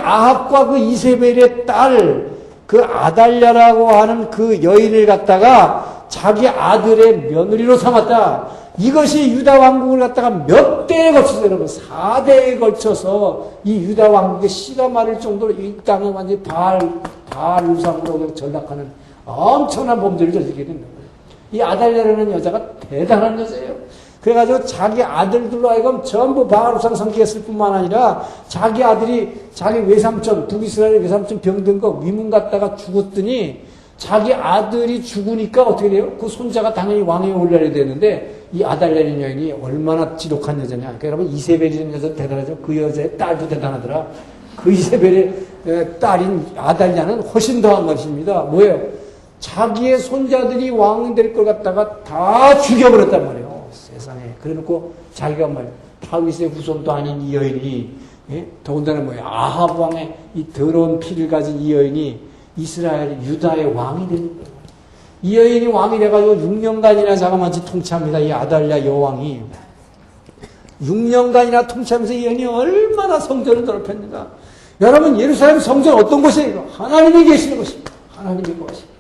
아합과 그 이세벨의 딸, 그 아달랴라고 하는 그 여인을 갖다가 자기 아들의 며느리로 삼았다. 이것이 유다 왕국을 갖다가 몇 대에 걸쳐서, 여러분, 4대에 걸쳐서 이 유다 왕국의 씨가 마를 정도로 이 땅을 완전히 바알 우상으로 전락하는 엄청난 범죄를 저지르게 된다. 이 아달랴라는 여자가 대단한 여자예요. 그래가지고 자기 아들들로 하여금 전부 바알 우상 섬기게 했을 뿐만 아니라 자기 아들이 자기 외삼촌, 북이스라엘 외삼촌 병든 거 위문 갖다가 죽었더니 자기 아들이 죽으니까 어떻게 돼요? 그 손자가 당연히 왕위에 올라야 되는데 이 아달랴라는 여인이 얼마나 지독한 여자냐. 그러니까 여러분 이세벨이라는 여자 대단하죠. 그 여자의 딸도 대단하더라. 그 이세벨의 딸인 아달랴는 훨씬 더한 것입니다. 뭐예요? 자기의 손자들이 왕이 될 걸 갖다가 다 죽여버렸단 말이에요. 세상에. 그래 놓고 자기가 다윗의 후손도 아닌 이 여인이, 예? 더군다나 아합 왕의 이 더러운 피를 가진 이 여인이 이스라엘, 유다의 왕이 되는 거예요. 이 여인이 왕이 돼가지고 6년간이나 자그마치 통치합니다. 이 아달랴 여왕이. 6년간이나 통치하면서 이 여인이 얼마나 성전을 더럽혔는가. 여러분, 예루살렘 성전 어떤 곳이에요? 하나님이 계시는 곳입니다. 하나님이 거하십니다.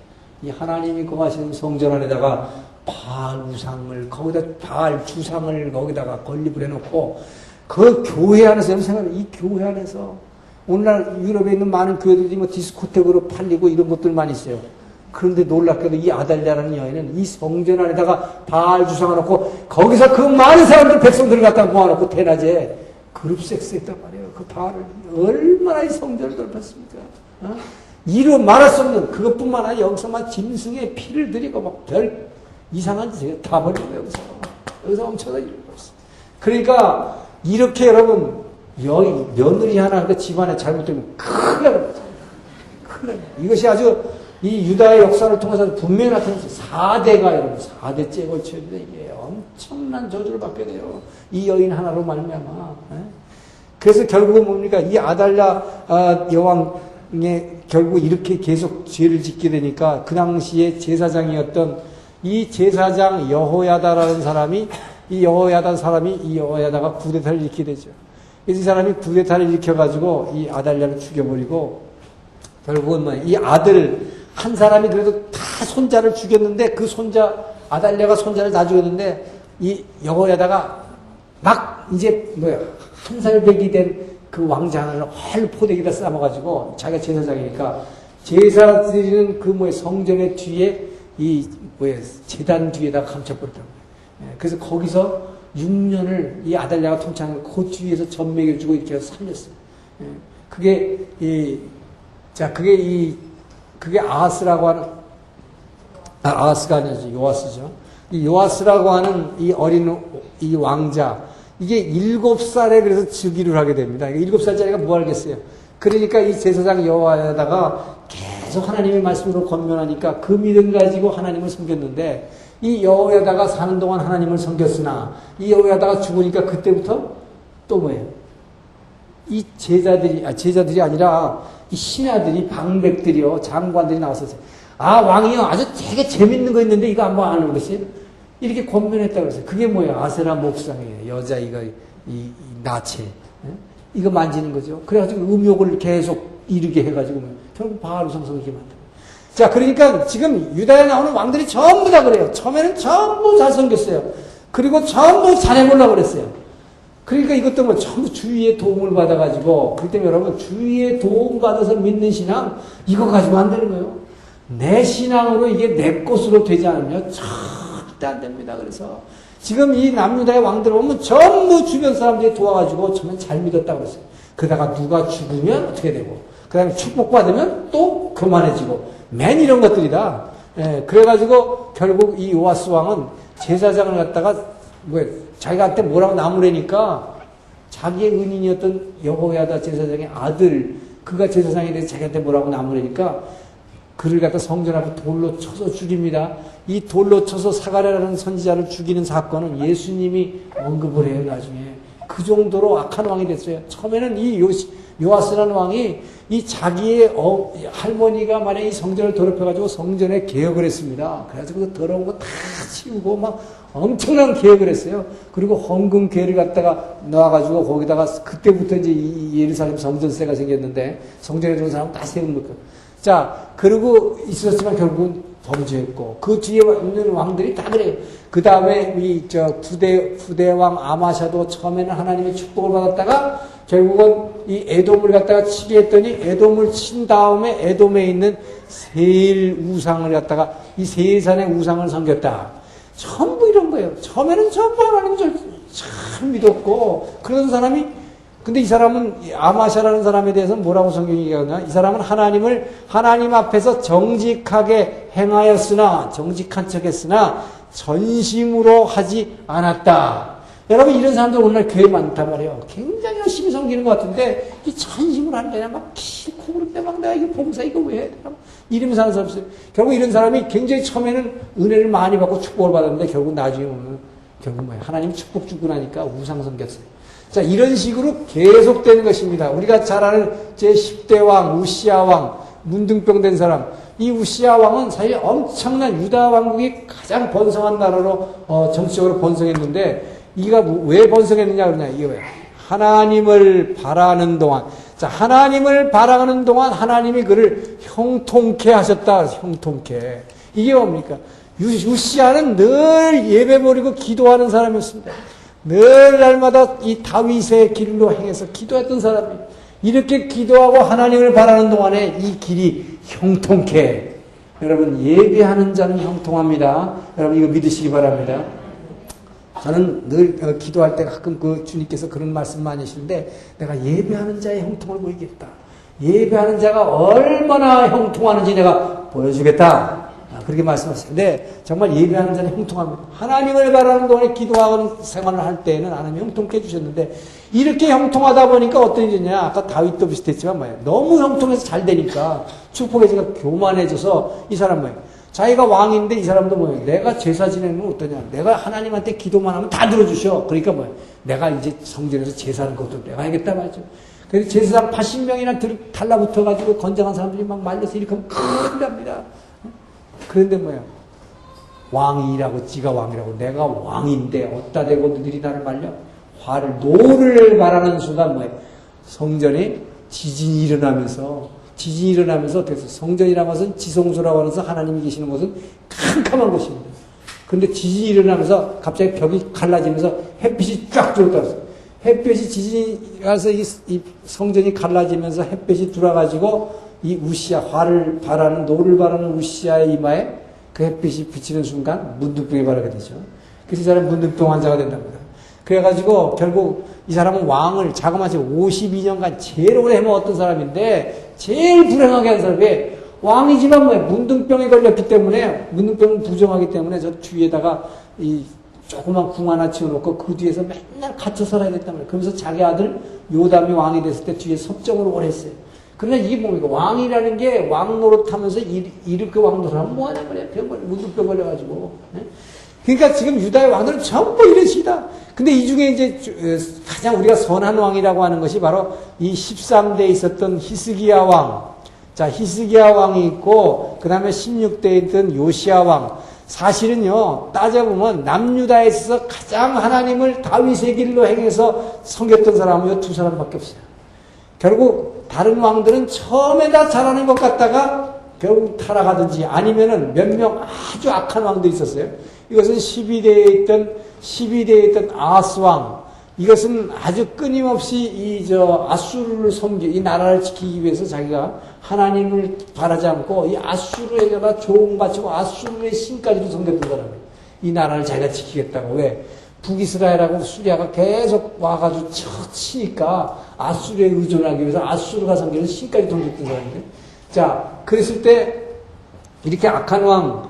이 하나님이 거하시는 성전 안에다가 바알 우상을, 거기다 바알 주상을 거기다가 건립을 해놓고, 그 교회 안에서, 여러분 생각해요. 이 교회 안에서, 오늘날 유럽에 있는 많은 교회들이 디스코텍으로 팔리고 이런 것들 많이 있어요. 그런데 놀랍게도 이 아달랴라는 여인은 이 성전 안에다가 바알 주상을 놓고, 거기서 그 많은 사람들, 백성들을 갖다 모아놓고 대낮에 그룹 섹스 했단 말이에요. 그 바알을. 얼마나 이 성전을 돌봤습니까? 이루 말할 수 없는 그것뿐만 아니라 여기서만 짐승의 피를 들이고 막 별 이상한 짓을 다 벌리고 여기서 엄청나게 일을 벌었어요. 그러니까 이렇게 여러분 며느리 하나 그 집안에 잘못되면 큰일 납니다. 큰일 납니다. 이것이 아주 이 유다의 역사를 통해서 분명히 나타났어요. 4대가 여러분 4대째 걸쳐있는데 이게 엄청난 저주를 받게 돼요. 이 여인 하나로 말미암아. 그래서 결국은 뭡니까? 이 아달랴 여왕의 결국 이렇게 계속 죄를 짓게 되니까 그 당시에 제사장이었던 이 제사장 여호야다라는 사람이 이 여호야다가 구데타를 일으키게 되죠. 이 사람이 구데타를 일으켜가지고 이 아달랴를 죽여버리고 결국은 이 아들 한 사람이 그래도 다 손자를 죽였는데 그 아달랴가 손자를 다 죽였는데 이 여호야다가 막 이제 한살백이 된 그 왕자 하나를 활 포대기다 싸먹어가지고 자기가 제사장이니까 제사 드리는 그 성전의 뒤에 제단 뒤에다가 감춰버렸다고. 그래서 거기서 6년을 이 아달랴가 통치하는 그 뒤에서 전매겨주고 이렇게 해서 살렸어요. 그게 아하스라고 하는, 아하스가 아니죠. 요아스죠. 이 요아스라고 하는 이 어린 이 왕자, 이게 7살에 그래서 즉위를 하게 됩니다. 7살짜리가 뭐 알겠어요. 그러니까 이 제사장 여호야다가 계속 하나님의 말씀으로 권면하니까 그 믿음 가지고 하나님을 섬겼는데 이 여호야다가 사는 동안 하나님을 섬겼으나 이 여호야다가 죽으니까 그때부터 또 뭐예요? 이 제자들이 아니라 이 신하들이, 방백들이요, 장관들이 나왔었어요. 왕이요, 아주 되게 재밌는 거 있는데 이거 한번 안 해보겠어요? 이렇게 권면했다고 그랬어요. 그게 뭐예요? 아세라 목상이에요. 여자 이 나체. 이거 만지는 거죠. 그래가지고 음욕을 계속 이르게 해가지고 결국 바알 우상 섬기게 만들어요. 자, 그러니까 지금 유다에 나오는 왕들이 전부 다 그래요. 처음에는 전부 잘 섬겼어요. 그리고 전부 잘해보려고 그랬어요. 그러니까 이것도 전부 주위의 도움을 받아가지고, 그렇기 때문에 여러분, 주위의 도움 받아서 믿는 신앙, 이거 가지고 안 되는 거예요. 내 신앙으로 이게 내 것으로 되지 않으면 절대 안 됩니다. 그래서 지금 이 남유다의 왕들 보면 전부 주변 사람들이 도와가지고 처음엔 잘 믿었다고 그랬어요. 그러다가 누가 죽으면 어떻게 되고, 그 다음에 축복받으면 또 교만해지고, 맨 이런 것들이다. 그래가지고 결국 이 요아스 왕은 제사장을 갖다가 자기한테 뭐라고 나무래니까 자기의 은인이었던 여호야다 제사장의 아들, 그가 제사장에 대해서 자기한테 뭐라고 나무래니까 그를 갖다 성전 앞에 돌로 쳐서 죽입니다. 이 돌로 쳐서 사가랴라는 선지자를 죽이는 사건은 예수님이 언급을 해요, 나중에. 그 정도로 악한 왕이 됐어요. 처음에는 이 요아스라는 왕이 이 자기의 할머니가 만약에 이 성전을 더럽혀가지고 성전에 개혁을 했습니다. 그래가지고 그 더러운 거 다 치우고 막 엄청난 개혁을 했어요. 그리고 헌금궤를 갖다가 넣어가지고 거기다가 그때부터 이제 이 예루살렘 성전세가 생겼는데 성전에 들어온 사람 다 세운 거예요. 자, 그러고 있었지만 결국은 범죄했고 그 뒤에 있는 왕들이 다 그래요. 그 다음에 후대왕 아마샤도 처음에는 하나님의 축복을 받았다가 결국은 이 에돔을 갖다가 치게 했더니 에돔을 친 다음에 에돔에 있는 세일 우상을 갖다가 이 세일산의 우상을 섬겼다. 전부 이런 거예요. 처음에는 전부 하나님 참 믿었고 그런 사람이 근데 이 사람은 아마샤라는 사람에 대해서 뭐라고 성경이 얘기하냐? 이 사람은 하나님 앞에서 정직하게 행하였으나 정직한 척했으나 전심으로 하지 않았다. 여러분 이런 사람들 오늘날 교회에 많단 말이에요. 굉장히 열심히 섬기는 것 같은데 이 전심으로 하느냐 막 싫고 그런데 막 내가 이거 봉사 이거 왜 해야 되나 이러면서 하는 사람 있어요. 결국 이런 사람이 굉장히 처음에는 은혜를 많이 받고 축복을 받았는데 결국 나중에 오면 결국 뭐예요? 하나님 축복 주고 나니까 우상 섬겼어요. 자, 이런 식으로 계속되는 것입니다. 우리가 잘 아는 제10대 왕, 우시야 왕, 문둥병 된 사람. 이 우시야 왕은 사실 엄청난 유다 왕국이 가장 번성한 나라로, 정치적으로 번성했는데, 이가 왜 번성했느냐, 그러냐, 이거예요. 하나님을 바라는 동안. 자, 하나님을 바라는 동안 하나님이 그를 형통케 하셨다. 형통케. 이게 뭡니까? 우시야는 늘 예배 버리고 기도하는 사람이었습니다. 늘 날마다 이 다윗의 길로 행해서 기도했던 사람이 이렇게 기도하고 하나님을 바라는 동안에 이 길이 형통케. 여러분 예배하는 자는 형통합니다. 여러분 이거 믿으시기 바랍니다. 저는 늘 기도할 때 가끔 그 주님께서 그런 말씀 많이 하시는데 내가 예배하는 자의 형통을 보이겠다. 예배하는 자가 얼마나 형통하는지 내가 보여주겠다. 그렇게 말씀하시는데 정말 예배하는 자는 형통합니다. 하나님을 바라는 동안에 기도하는 생활을 할 때에는 하나님이 형통케 해주셨는데 이렇게 형통하다 보니까 어떤 일이냐 아까 다윗도 비슷했지만 뭐예요? 너무 형통해서 잘 되니까 축복의 지가 교만해져서 이 사람 뭐예요? 자기가 왕인데 이 사람도 뭐예요? 내가 제사 지내면 어떠냐? 내가 하나님한테 기도만 하면 다 들어주셔. 그러니까 뭐예요? 내가 이제 성전에서 제사하는 것도 내가 하겠다 말이죠. 그래서 제사장 80명이나 달라붙어가지고 건장한 사람들이 막 말려서 이렇게 하면 큰일 납니다. 그런데 뭐예요? 왕이라고, 지가 왕이라고, 내가 왕인데, 어디다 대고 너희들이 나를 말려? 노를 바라는 순간 뭐예요? 성전에 지진이 일어나면서 어떻게 해서 성전이라는 것은 지성소라고 하면서 하나님이 계시는 곳은 캄캄한 곳입니다. 그런데 지진이 일어나면서 갑자기 벽이 갈라지면서 햇빛이 쫙 들어왔어요. 햇빛이 지진이 가서 이 성전이 갈라지면서 햇빛이 들어와가지고 이 우시야, 노를 바라는 우시야의 이마에 그 햇빛이 비치는 순간 문둥병에 바르게 되죠. 그래서 이 사람은 문둥병 환자가 된답니다. 그래가지고 결국 이 사람은 왕을 자그마치 52년간 제일 오래 해먹었던 사람인데 제일 불행하게 한 사람이 왕이지만 뭐예요? 문둥병에 걸렸기 때문에 문둥병은 부정하기 때문에 저 뒤에다가 이 조그만 궁 하나 지어놓고 그 뒤에서 맨날 갇혀 살아야 됐단 말이에요. 그러면서 자기 아들 요담이 왕이 됐을 때 뒤에 섭정을 오래 했어요. 그러나 이게 뭡니까? 왕이라는 게 왕 노릇하면서 이렇게 왕 노릇하면 뭐하냐 말이야. 문둥병 걸려가지고. 네? 그러니까 지금 유다의 왕들은 전부 이러시다. 근데 이 중에 이제 가장 우리가 선한 왕이라고 하는 것이 바로 이 13대에 있었던 히스기야 왕. 자, 히스기야 왕이 있고, 그 다음에 16대에 있던 요시야 왕. 사실은요, 따져보면 남유다에 있어서 가장 하나님을 다윗의 길로 행해서 섬겼던 사람은 이 두 사람밖에 없어요. 결국 다른 왕들은 처음에 다 잘하는 것 같다가 결국 타락하든지 아니면은 몇 명 아주 악한 왕들이 있었어요. 이것은 12대에 있던 아하스 왕. 이것은 아주 끊임없이 아수르를 이 나라를 지키기 위해서 자기가 하나님을 바라지 않고 이 아수르에다가 조언 바치고 아수르의 신까지도 섬겼던 사람이에요. 이 나라를 자기가 지키겠다고. 왜? 북이스라엘하고 수리아가 계속 와가지고 치니까 아수르에 의존하기 위해서 아수르가 섬기는 신까지 섬겼던 사람이에요. 자, 그랬을 때 이렇게 악한 왕,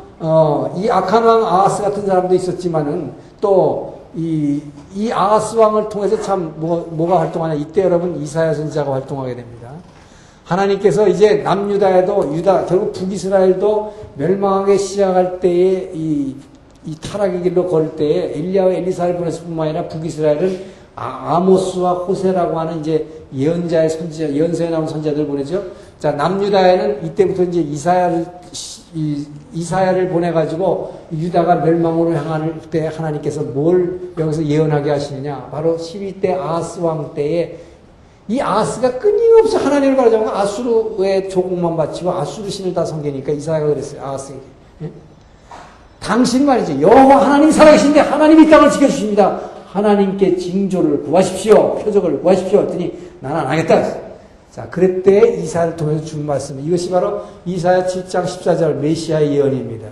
이 악한 왕 아하스 같은 사람도 있었지만은 또 이 아하스 왕을 통해서 참 뭐가 활동하냐. 이때 여러분 이사야 선지자가 활동하게 됩니다. 하나님께서 이제 남유다에도 결국 북이스라엘도 멸망하기 시작할 때에 이 타락의 길로 걸을 때에 엘리야와 엘리사를 보냈을 뿐만 아니라 북이스라엘은 아모스와 호세라고 하는 이제 예언자의 선지자, 예언서에 나온 선지자들 보내죠. 자, 남유다에는 이때부터 이제 이사야를 보내가지고 유다가 멸망으로 향할 때 하나님께서 뭘 여기서 예언하게 하시느냐. 바로 12대 아하스 왕 때에 이 아하스가 끊임없이 하나님을 바라자고 아수르의 조국만 바치고 아수르 신을 다 섬기니까 이사야가 그랬어요. 아하스에게. 예? 당신 말이죠. 여호와 하나님 살아계신데 하나님이 이 땅을 지켜주십니다. 하나님께 징조를 구하십시오. 표적을 구하십시오. 했더니 나는 안 하겠다. 자, 그랬대 이사야를 통해서 준 말씀. 이것이 바로 이사야 7장 14절 메시아의 예언입니다.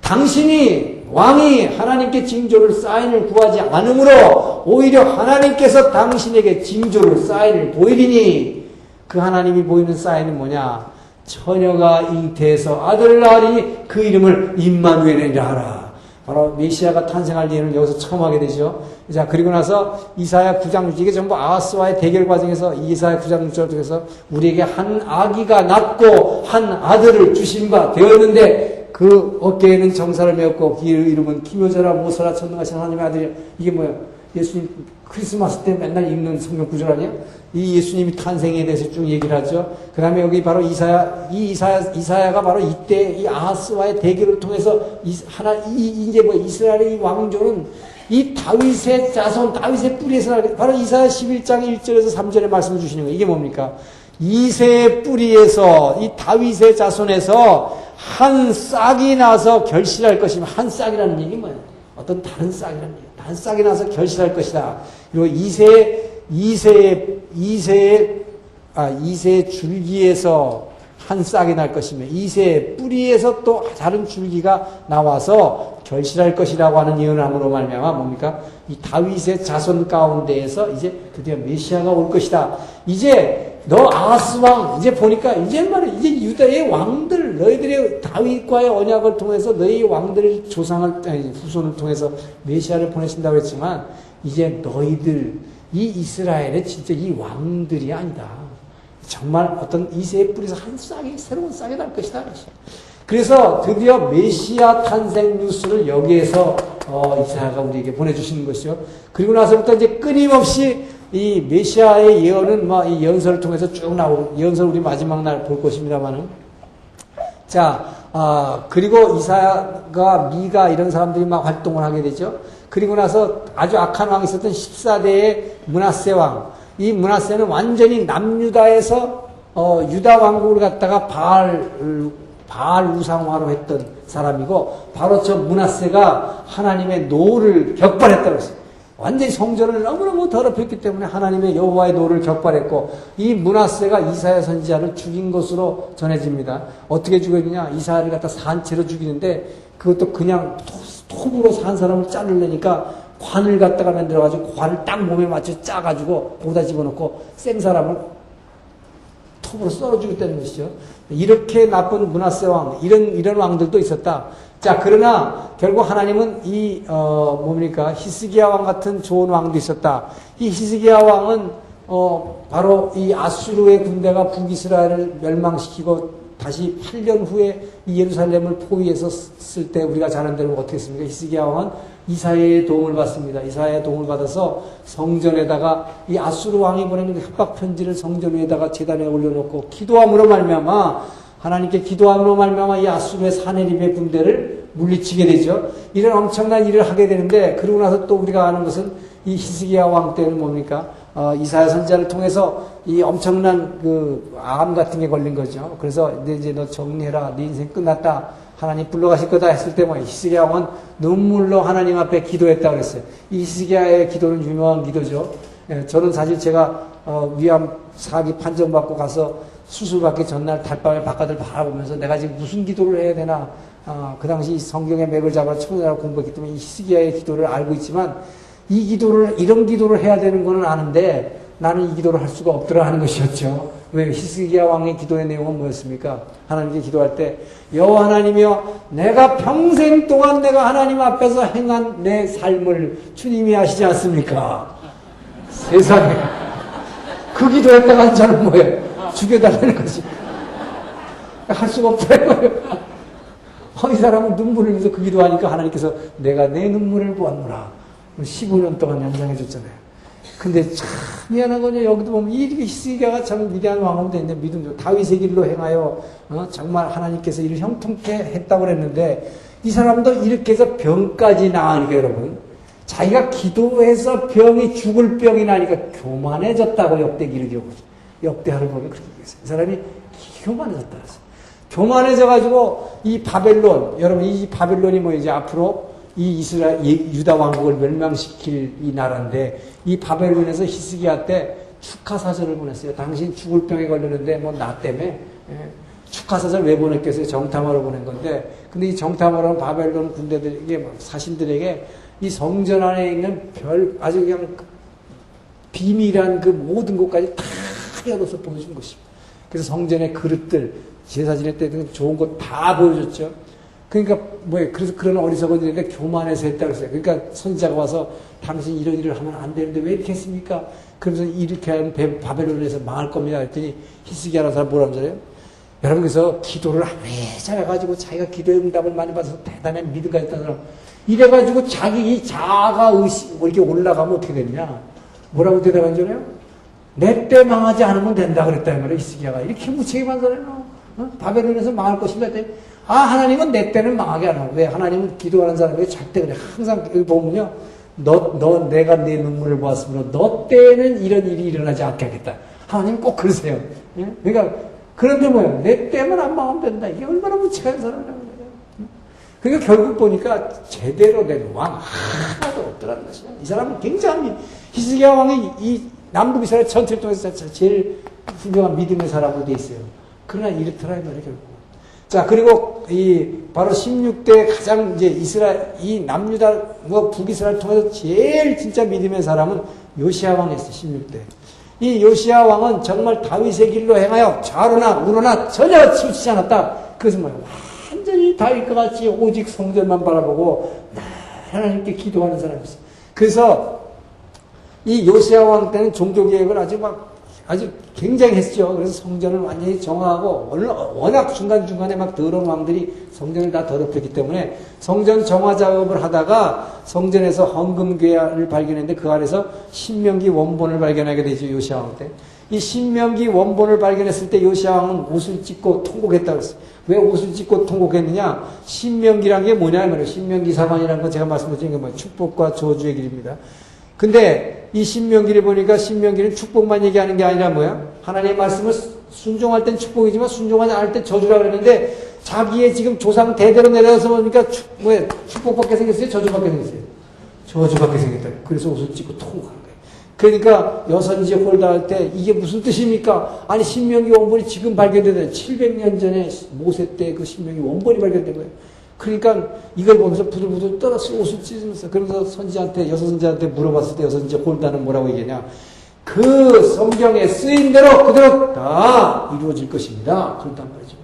당신이 왕이 하나님께 징조를 사인을 구하지 않으므로 오히려 하나님께서 당신에게 징조를 사인을 보이리니 그 하나님이 보이는 사인은 뭐냐? 처녀가 잉태해서 아들을 낳으리니 그 이름을 임마누엘이라 하라. 바로 메시아가 탄생할 예언을 여기서 처음 하게 되죠. 자, 그리고 나서 이사야 9장 6절, 이게 전부 아하스와의 대결 과정에서 이사야 9장 6절 통해서 우리에게 한 아기가 낳고 한 아들을 주신 바 되었는데 그 어깨에는 정사를 메었고 그 이름은 기묘자라 모사라 전능하신 하나님의 아들이야. 이게 뭐야? 예수님 크리스마스 때 맨날 읽는 성경 구절 아니야? 이 예수님이 탄생에 대해서 쭉 얘기를 하죠. 그 다음에 여기 바로 이사야가 바로 이때 이 아하스와의 대결을 통해서 이제 뭐 이스라엘의 이 왕조는 이 다윗의 자손, 다윗의 뿌리에서 바로 이사야 11장 1절에서 3절에 말씀을 주시는 거예요. 이게 뭡니까? 이새의 뿌리에서, 이 다윗의 자손에서 한 싹이 나서 결실할 것이면, 한 싹이라는 얘기 뭐예요? 어떤 다른 싹이라는 얘기. 한 싹이 나서 결실할 것이다. 그리고 이새의 줄기에서 한 싹이 날 것이며, 이새의 뿌리에서 또 다른 줄기가 나와서 결실할 것이라고 하는 예언함으로 말미암아 뭡니까? 이 다윗의 자손 가운데에서 이제 드디어 메시아가 올 것이다. 이제 너 아하스 왕, 이제 보니까 이제 유다의 왕들, 너희들의 다윗과의 언약을 통해서 너희 왕들의 후손을 통해서 메시아를 보내신다고 했지만 이제 너희들 이 이스라엘의 진짜 이 왕들이 아니다. 정말 어떤 이새의 뿌리에서 한 싹이 새로운 싹이 날 것이다. 그래서 드디어 메시아 탄생 뉴스를 여기에서 이사야가 우리에게 보내주시는 것이요. 그리고 나서부터 이제 끊임없이 이 메시아의 예언은 이 예언서를 통해서 쭉 나오고, 예언서를 우리 마지막 날 볼 것입니다만은. 자, 그리고 이사야가 미가 이런 사람들이 막 활동을 하게 되죠. 그리고 나서 아주 악한 왕이 있었던 14대의 므낫세 왕. 이 므낫세는 완전히 남유다에서 유다 왕국을 갖다가 바알 우상화로 했던 사람이고, 바로 저 므낫세가 하나님의 노를 격발했다고 했어요. 완전히 성전을 너무너무 더럽혔기 때문에 하나님의 여호와의 노를 격발했고, 이 므낫세가 이사야 선지자를 죽인 것으로 전해집니다. 어떻게 죽였느냐? 이사야를 갖다 산채로 죽이는데 그것도 그냥 톱으로 산 사람을 자르려니까 관을 갖다가 만들어가지고 관을 딱 몸에 맞춰 짜가지고 거기다 집어넣고 생 사람을 톱으로 썰어 죽였다는 것이죠. 이렇게 나쁜 므낫세 왕, 이런 왕들도 있었다. 자, 그러나 결국 하나님은 히스기야 왕 같은 좋은 왕도 있었다. 이 히스기야 왕은 바로 이 아수르의 군대가 북이스라엘을 멸망시키고 다시 8년 후에 이 예루살렘을 포위했었을 때 우리가 잘 아는 대로 어떻게 했습니까? 히스기야 왕은 이사야의 도움을 받습니다. 이사야의 도움을 받아서 성전에다가 이 아수르 왕이 보내는 협박 편지를 성전 위에다가 제단에 올려놓고 기도함으로 말미암아, 하나님께 기도함으로 말미암아 이 아수르의 사내립의 군대를 물리치게 되죠. 이런 엄청난 일을 하게 되는데, 그러고 나서 또 우리가 아는 것은 이 히스기야 왕 때는 뭡니까? 이사야 선지자를 통해서 이 엄청난 암 같은 게 걸린 거죠. 그래서 이제 너 정리해라. 네 인생 끝났다. 하나님 불러가실 거다 했을 때 히스기야 왕은 눈물로 하나님 앞에 기도했다고 그랬어요. 이 히스기야의 기도는 유명한 기도죠. 예, 저는 사실 제가 위암 4기 판정받고 가서 수술받기 전날 달밤에 바깥을 바라보면서 내가 지금 무슨 기도를 해야 되나, 그 당시 성경의 맥을 잡아 청년하고 공부했기 때문에 이 히스기야의 기도를 알고 있지만, 이런 기도를 해야 되는 거는 아는데 나는 이 기도를 할 수가 없더라 하는 것이었죠. 왜? 히스기야 왕의 기도의 내용은 뭐였습니까? 하나님께 기도할 때, 여호와 하나님이여, 내가 평생 동안 내가 하나님 앞에서 행한 내 삶을 주님이 아시지 않습니까? 세상에. 그 기도했다가 한 자는 뭐예요? 죽여달라는 거지. 할 수가 없다는 거예요. 이 사람은 눈물을 흘려서 그 기도하니까 하나님께서 내가 내 눈물을 보았노라. 15년 동안 연장해 줬잖아요. 근데 참 미안한 건요. 여기도 보면 이렇게 히스기야가 참 위대한 왕으로 됐는데 믿음도 다윗의 길로 행하여 정말 하나님께서 이를 형통케 했다고 그랬는데 이 사람도 이렇게 해서 병까지 나으니까 여러분 자기가 기도해서 병이 죽을 병이 나니까 교만해졌다고 역대기를 기록하죠. 역대하를 보면 그렇게 얘기했어요. 이 사람이 교만해졌다 그랬어요. 교만해져가지고 이 바벨론 여러분 이 바벨론이 뭐 이제 앞으로 이 이스라엘 유다 왕국을 멸망시킬 이 나라인데 이 바벨론에서 히스기야 때 축하 사절을 보냈어요. 당신 죽을 병에 걸렸는데 뭐 나 때문에 축하 사절 왜 보냈겠어요? 정탐하러 보낸 건데 근데 이 정탐하러 바벨론 군대들에게 막 사신들에게 이 성전 안에 있는 별 아주 그냥 비밀한 그 모든 것까지 다 열어서 보여준 것입니다. 그래서 성전의 그릇들 제사 지낼 때 좋은 것 다 보여줬죠. 그러니까 뭐예요? 그래서 그런 어리석은들인데 교만해서 했다 그랬어요. 그러니까 선지자가 와서 당신 이런 일을 하면 안 되는데 왜 이렇게 했습니까? 그러면서 이렇게 하면 바벨론에서 망할 겁니다. 했더니 히스기야라는 사람 뭐라는 줄 알아요? 여러분 그래서 기도를 왜 잘해가지고 자기가 기도의 응답을 많이 받아서 대단한 믿음가 있다는 사람 이래가지고 자기 이 자아가 의식 이렇게 올라가면 어떻게 되느냐? 뭐라고 대답한 줄 알아요? 내 때 망하지 않으면 된다 그랬다 이 말이에요. 히스기야가 이렇게 무책임한 사람이에요. 바벨론에서 망할 것인가 했더니 하나님은 내 때는 망하게 안 하고 왜 하나님은 기도하는 사람에게 절대 그래 항상 여기 보면요 내가 내 눈물을 보았으므로 너 때는 이런 일이 일어나지 않게 하겠다. 하나님 꼭 그러세요. 예? 그러니까 그런데 뭐예요? 내 때만 안 망하면 된다. 이게 얼마나 무책한 사람이라고 그래요. 그러니까 결국 보니까 제대로 된 왕 하나도 없더라는 것이야. 이 사람은 굉장히 히스기야 왕이 이 남북 이스라엘 전체를 통해서 제일 훌륭한 믿음의 사람으로 돼 있어요. 그러나 이렇더라 이 말이에요 결국. 자, 그리고 바로 16대 가장 이제 이 남유다, 북이스라엘 통해서 제일 진짜 믿음의 사람은 요시야 왕이었어요, 16대. 이 요시야 왕은 정말 다윗의 길로 행하여 좌로나 우로나 전혀 치우치지 않았다. 그것은 뭐예요? 완전히 다윗과 같이 오직 성전만 바라보고 하나님께 기도하는 사람이었어요. 그래서 이 요시야 왕 때는 종교개혁을 아주 굉장히 했죠. 그래서 성전을 완전히 정화하고 워낙 중간중간에 막 더러운 왕들이 성전을 다 더럽혔기 때문에 성전 정화 작업을 하다가 성전에서 헌금궤를 발견했는데 그 안에서 신명기 원본을 발견하게 되죠. 요시야 왕 때. 이 신명기 원본을 발견했을 때 요시야 왕은 옷을 찢고 통곡했다고 했어요. 왜 옷을 찢고 통곡했느냐? 신명기란 게 뭐냐면 신명기 사관이라는 건 제가 말씀드린 게 뭐예요? 축복과 저주의 길입니다. 근데 이 신명기를 보니까 신명기는 축복만 얘기하는 게 아니라 뭐야? 하나님의 말씀을 순종할 땐 축복이지만 순종하지 않을 땐 저주라 그랬는데 자기의 지금 조상 대대로 내려서 보니까 축복받게 생겼어요? 저주받게 생겼어요? 저주받게 생겼다. 그래서 옷을 찢고 통곡하는 거예요. 그러니까 여선지 홀다 할 때 이게 무슨 뜻입니까? 아니 신명기 원본이 지금 발견된 700년 전에 모세 때 그 신명기 원본이 발견된 거예요. 그러니까 이걸 보면서 부들부들 떨었어요. 옷을 찢으면서. 그러면서 여선지한테 물어봤을 때 여선지 홀다는 뭐라고 얘기하냐. 그 성경에 쓰인 대로 그대로 다 이루어질 것입니다. 그렇단 말이죠.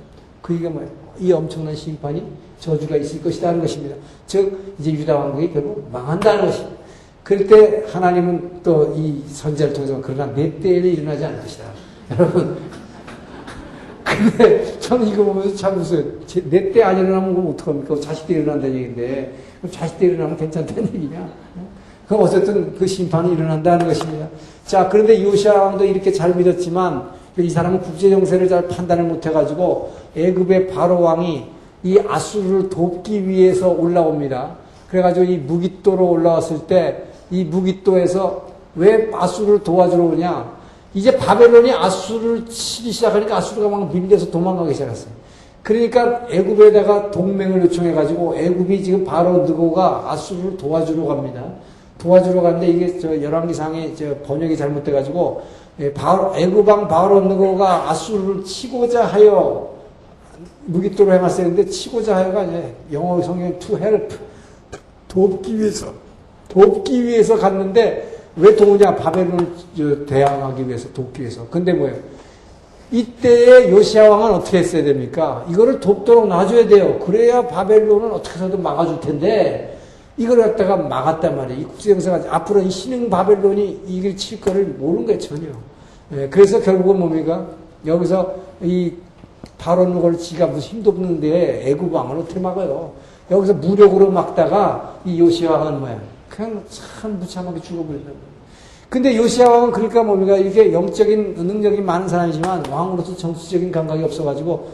그 얘기가 뭐예요? 이 엄청난 심판이 저주가 있을 것이다 하는 것입니다. 즉 이제 유다 왕국이 결국 망한다는 것입니다. 그럴 때 하나님은 또 이 선지자를 통해서 그러나 내 때에는 일어나지 않을 것이다. 여러분 근데 저는 이거 보면서 참 웃어요. 내 때 안 일어나면 그럼 어떡합니까? 자식 때 일어난다는 얘기인데 그럼 자식 때 일어나면 괜찮다는 얘기냐? 그럼 어쨌든 그 심판이 일어난다는 것입니다. 자, 그런데 요시야 왕도 이렇게 잘 믿었지만 이 사람은 국제 정세를 잘 판단을 못해가지고 애굽의 바로 왕이 이 아수르를 돕기 위해서 올라옵니다. 그래가지고 이 무깃도로 올라왔을 때 이 무깃도에서 왜 아수르를 도와주러 오냐? 이제 바벨론이 아수르를 치기 시작하니까 아수르가 막 밀려서 도망가기 시작했어요. 그러니까 애굽에다가 동맹을 요청해가지고 애굽이 지금 바로 느고가 아수르를 도와주러 갑니다. 도와주러 갔는데 이게 열왕기상에 번역이 잘못돼가지고 애굽 왕 바로 느고가 아수르를 치고자 하여 무깃도로 행했어야 했는데 치고자 하여가 이제 영어 성경에 to help 돕기 위해서 갔는데 왜 도우냐? 바벨론을 대항하기 위해서, 돕기 위해서. 근데 뭐예요? 이때의 요시야 왕은 어떻게 했어야 됩니까? 이거를 돕도록 놔줘야 돼요. 그래야 바벨론은 어떻게 해서든 막아줄 텐데, 이걸 갖다가 막았단 말이에요. 이 국제정세가 앞으로 이 신흥 바벨론이 이걸 칠 거를 모르는 거예요, 전혀. 예, 그래서 결국은 뭡니까? 여기서 이 바론 걸 지가 무슨 힘도 없는데 애굽 왕을 어떻게 막아요? 여기서 무력으로 막다가 이 요시야 왕은 뭐야? 그냥 참 무참하게 죽어버린다. 근데 요시야 왕은 그러니까 뭡니까? 이렇게 영적인 능력이 많은 사람이지만 왕으로서 정치적인 감각이 없어가지고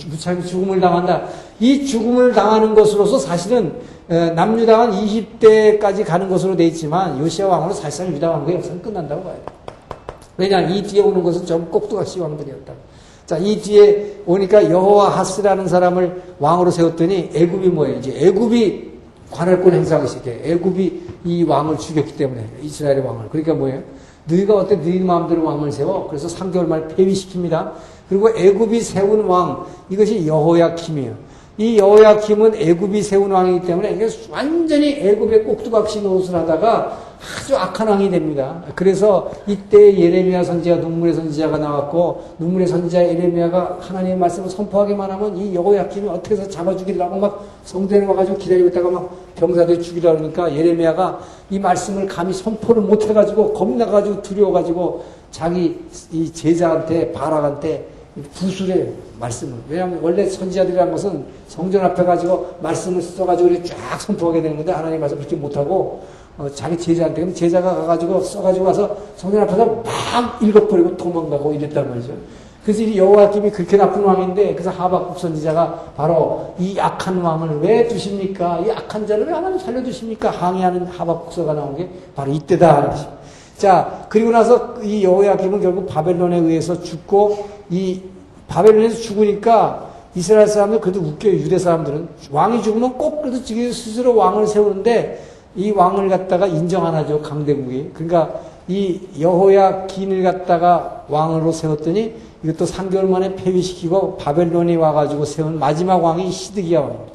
무참히 죽음을 당한다. 이 죽음을 당하는 것으로서 사실은 남유다는 20대까지 가는 것으로 돼 있지만 요시야 왕으로 사실상 유다 왕국의 역사는 끝난다고 봐야 돼. 왜냐하면 이 뒤에 오는 것은 전부 꼭두각시 왕들이었다. 자, 이 뒤에 오니까 여호와하스라는 사람을 왕으로 세웠더니 애굽이 뭐예요? 이제 애굽이 관할권 행사하기 시작해. 애굽이 이 왕을 죽였기 때문에 이스라엘의 왕을. 그러니까 뭐예요? 너희가 어때? 너희 마음대로 왕을 세워. 그래서 3개월 만에 폐위시킵니다. 그리고 애굽이 세운 왕, 이것이 여호야킴이에요. 이 여호야킴은 애굽이 세운 왕이기 때문에 이게 완전히 애굽의 꼭두각시 노릇을 하다가 아주 악한 왕이 됩니다. 그래서 이때 예레미야 선지자, 눈물의 선지자가 나왔고, 눈물의 선지자 예레미야가 하나님의 말씀을 선포하기만 하면 이 여호야킴이 어떻게 해서 잡아 죽이려고 막 성전에 와가지고 기다리고 있다가 막 병사들이 죽이려고 그러니까 예레미야가 이 말씀을 감히 선포를 못해가지고 겁나가지고 두려워가지고 자기 이 제자한테, 바락한테 부수래요, 말씀을. 왜냐하면 원래 선지자들이라는 것은 성전 앞에 가지고 말씀을 써가지고 이렇게 쫙 선포하게 되는 건데 하나님 말씀 그렇게 못하고 자기 제자한테, 그럼 제자가 가가지고 써가지고 와서 성전 앞에서 막 읽어버리고 도망가고 이랬단 말이죠. 그래서 이 여호야김이 그렇게 나쁜 왕인데, 그래서 하박국 선지자가 바로 이 악한 왕을 왜 두십니까? 이 악한 자를 왜 하나님 살려두십니까? 항의하는 하박국서가 나온 게 바로 이때다 하는 것입니다. 자, 그리고 나서 이 여호야김은 결국 바벨론에 의해서 죽고, 이 바벨론에서 죽으니까 이스라엘 사람들 그래도 웃겨요. 유대 사람들은 왕이 죽으면 꼭 그래도 지금 스스로 왕을 세우는데 이 왕을 갖다가 인정 안 하죠, 강대국이. 그러니까 이 여호야긴을 갖다가 왕으로 세웠더니 이것도 3개월 만에 폐위시키고 바벨론이 와가지고 세운 마지막 왕이 시드기야 왕입니다.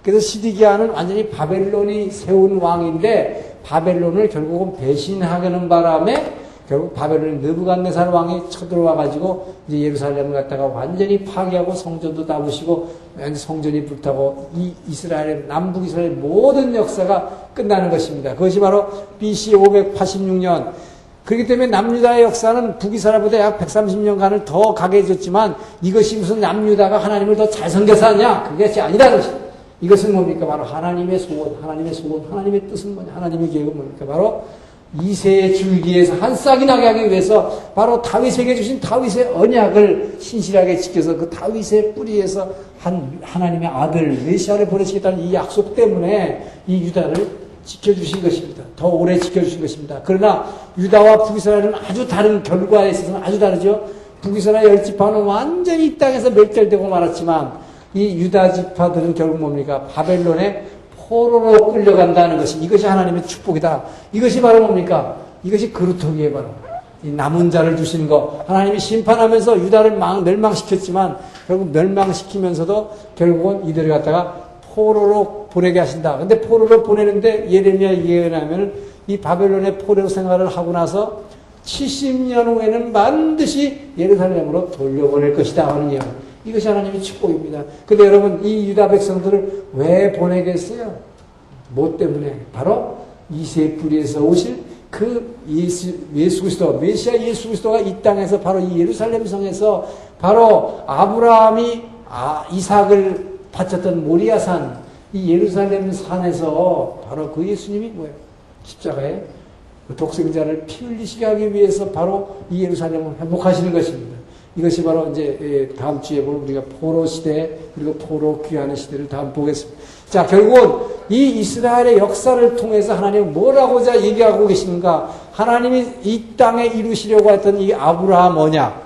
그래서 시드기야는 완전히 바벨론이 세운 왕인데 바벨론을 결국은 배신하려는 바람에 결국 바벨론 느부갓네살 왕이 쳐들어와가지고 이제 예루살렘을 갖다가 완전히 파괴하고 성전도 다 부시고 완전 성전이 불타고 이 이스라엘, 남북 이스라엘 모든 역사가 끝나는 것입니다. 그것이 바로 BC 586년. 그렇기 때문에 남유다의 역사는 북이스라엘보다 약 130년간을 더 강해졌지만 이것이 무슨 남유다가 하나님을 더 잘 섬겨서 하냐? 그것이 아니라는 것입니다. 이것은 뭡니까? 바로 하나님의 소원, 하나님의 뜻은 뭐냐? 하나님의 계획은 뭡니까? 바로 이새의 줄기에서 한 싹이 나게 하기 위해서 바로 다윗에게 주신 다윗의 언약을 신실하게 지켜서 그 다윗의 뿌리에서 하나님의 아들 메시아를 보내시겠다는 이 약속 때문에 이 유다를 지켜주신 것입니다. 더 오래 지켜주신 것입니다. 그러나 유다와 북이스라엘은 아주 다른 결과에 있어서는 아주 다르죠. 북이스라엘 10지파는 완전히 이 땅에서 멸절되고 말았지만 이 유다 지파들은 결국 뭡니까? 바벨론의 포로로 끌려간다는 것이, 이것이 하나님의 축복이다. 이것이 바로 뭡니까? 이것이 그루터기에 바로 이 남은 자를 주시는 거. 하나님이 심판하면서 유다를 멸망시켰지만 결국 멸망시키면서도 결국은 이들을 갖다가 포로로 보내게 하신다. 근데 포로로 보내는데 예레미야 예언하면 이 바벨론의 포로 생활을 하고 나서 70년 후에는 반드시 예루살렘으로 돌려보낼 것이다 하는 예언. 이것이 하나님의 축복입니다. 근데 여러분, 이 유다 백성들을 왜 보내겠어요? 뭐 때문에? 바로 이새의 뿌리에서 오실 그 예수 그리스도, 메시아 예수 그리스도가 이 땅에서 바로 이 예루살렘 성에서 바로 아브라함이 이삭을 바쳤던 모리아산, 이 예루살렘 산에서 바로 그 예수님이 뭐예요? 십자가에 그 독생자를 피 흘리시게 하기 위해서 바로 이 예루살렘을 회복하시는 것입니다. 이것이 바로 이제 다음 주에 볼 우리가 포로 시대 그리고 포로 귀하는 시대를 다음 보겠습니다. 자, 결국은 이 이스라엘의 역사를 통해서 하나님은 뭐라고자 얘기하고 계시는가? 하나님이 이 땅에 이루시려고 했던 이 아브라함 언약.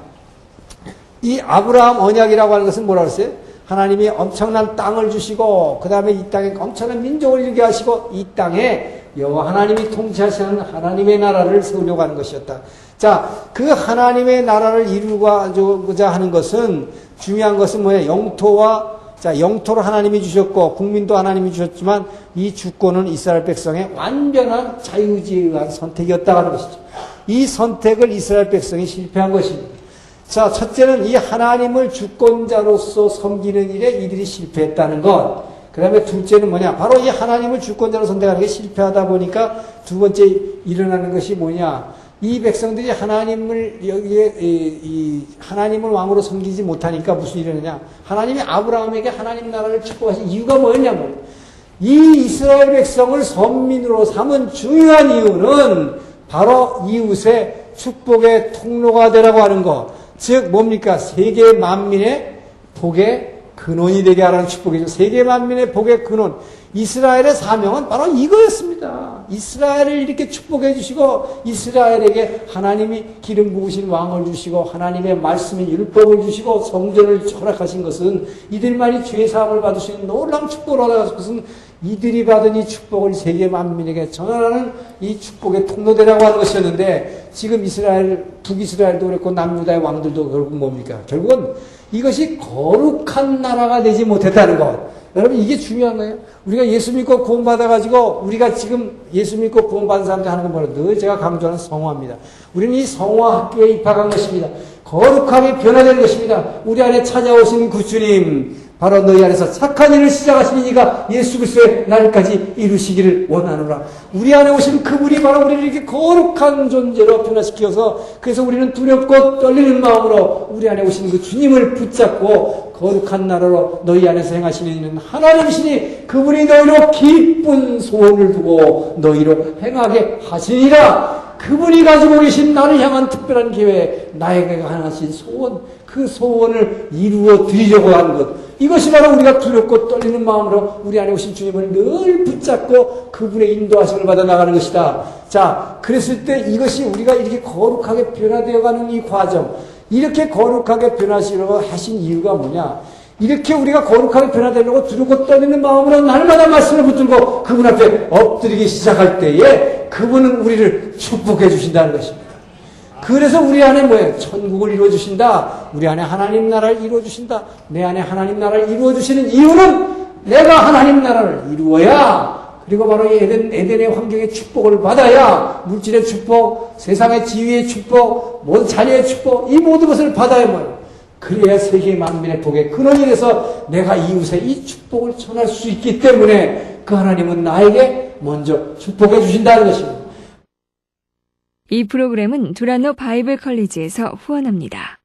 이 아브라함 언약이라고 하는 것은 뭐라고 했어요? 하나님이 엄청난 땅을 주시고 그 다음에 이 땅에 엄청난 민족을 이루게 하시고 이 땅에 여호와 하나님이 통치하시는 하나님의 나라를 세우려고 하는 것이었다. 자, 그 하나님의 나라를 이루고자 하는 것은 중요한 것은 뭐예요? 영토를 하나님이 주셨고 국민도 하나님이 주셨지만 이 주권은 이스라엘 백성의 완전한 자유의지에 의한 선택이었다 하는 것이죠. 이 선택을 이스라엘 백성이 실패한 것입니다. 자, 첫째는 이 하나님을 주권자로서 섬기는 일에 이들이 실패했다는 것. 그 다음에 둘째는 뭐냐? 바로 이 하나님을 주권자로 선택하는 게 실패하다 보니까 두 번째 일어나는 것이 뭐냐? 이 백성들이 하나님을 하나님을 왕으로 섬기지 못하니까 무슨 일이 일어나냐? 하나님이 아브라함에게 하나님 나라를 축복하신 이유가 뭐였냐고. 이 이스라엘 백성을 선민으로 삼은 중요한 이유는 바로 이웃의 축복의 통로가 되라고 하는 것. 즉 뭡니까? 세계 만민의 복의 근원이 되게 하라는 축복이죠. 세계 만민의 복의 근원. 이스라엘의 사명은 바로 이거였습니다. 이스라엘을 이렇게 축복해 주시고 이스라엘에게 하나님이 기름 부으신 왕을 주시고 하나님의 말씀의 율법을 주시고 성전을 허락하신 것은 이들만이 죄 사함을 받을 수 있는 놀라운 축복을 얻어가서 그것은 이들이 받은 이 축복을 세계 만민에게 전하는 이 축복의 통로되라고 하는 것이었는데 지금 이스라엘, 북이스라엘도 그렇고 남유다의 왕들도 결국 뭡니까? 결국은 이것이 거룩한 나라가 되지 못했다는 것. 여러분 이게 중요한 거예요. 우리가 예수 믿고 구원받아가지고 우리가 지금 예수 믿고 구원받은 사람들 하는 건 뭐라 늘 제가 강조하는 성화입니다. 우리는 이 성화 학교에 입학한 것입니다. 거룩하게 변화된 것입니다. 우리 안에 찾아오신 그 주님 바로 너희 안에서 착한 일을 시작하신 이가 예수 그리스도의 날까지 이루시기를 원하노라. 우리 안에 오신 그분이 바로 우리를 이렇게 거룩한 존재로 변화시켜서 그래서 우리는 두렵고 떨리는 마음으로 우리 안에 오신 그 주님을 붙잡고 거룩한 나라로 너희 안에서 행하시는 하나님이시니 그분이 너희로 기쁜 소원을 두고 너희로 행하게 하시니라. 그분이 가지고 계신 나를 향한 특별한 계획, 나에게 하신 소원, 그 소원을 이루어 드리려고 하는 것. 이것이 바로 우리가 두렵고 떨리는 마음으로 우리 안에 오신 주님을 늘 붙잡고 그분의 인도하심을 받아 나가는 것이다. 자, 그랬을 때 이것이 우리가 이렇게 거룩하게 변화되어가는 이 과정, 이렇게 거룩하게 변화시려고 하신 이유가 뭐냐? 이렇게 우리가 거룩하게 변화되려고 두렵고 떨리는 마음으로 날마다 말씀을 붙들고 그분 앞에 엎드리기 시작할 때에 그분은 우리를 축복해 주신다는 것입니다. 그래서 우리 안에 뭐예요? 천국을 이루어 주신다. 우리 안에 하나님 나라를 이루어 주신다. 내 안에 하나님 나라를 이루어 주시는 이유는 내가 하나님 나라를 이루어야 그리고 바로 이 에덴의 환경의 축복을 받아야 물질의 축복, 세상의 지위의 축복, 모든 자녀의 축복 이 모든 것을 받아야 뭐예요? 그래야 세계 만민의 복의 근원이 돼서 내가 이웃에 이 축복을 전할 수 있기 때문에 그 하나님은 나에게 먼저 축복해 주신다는 것입니다. 이 프로그램은 두라노 바이블 컬리지에서 후원합니다.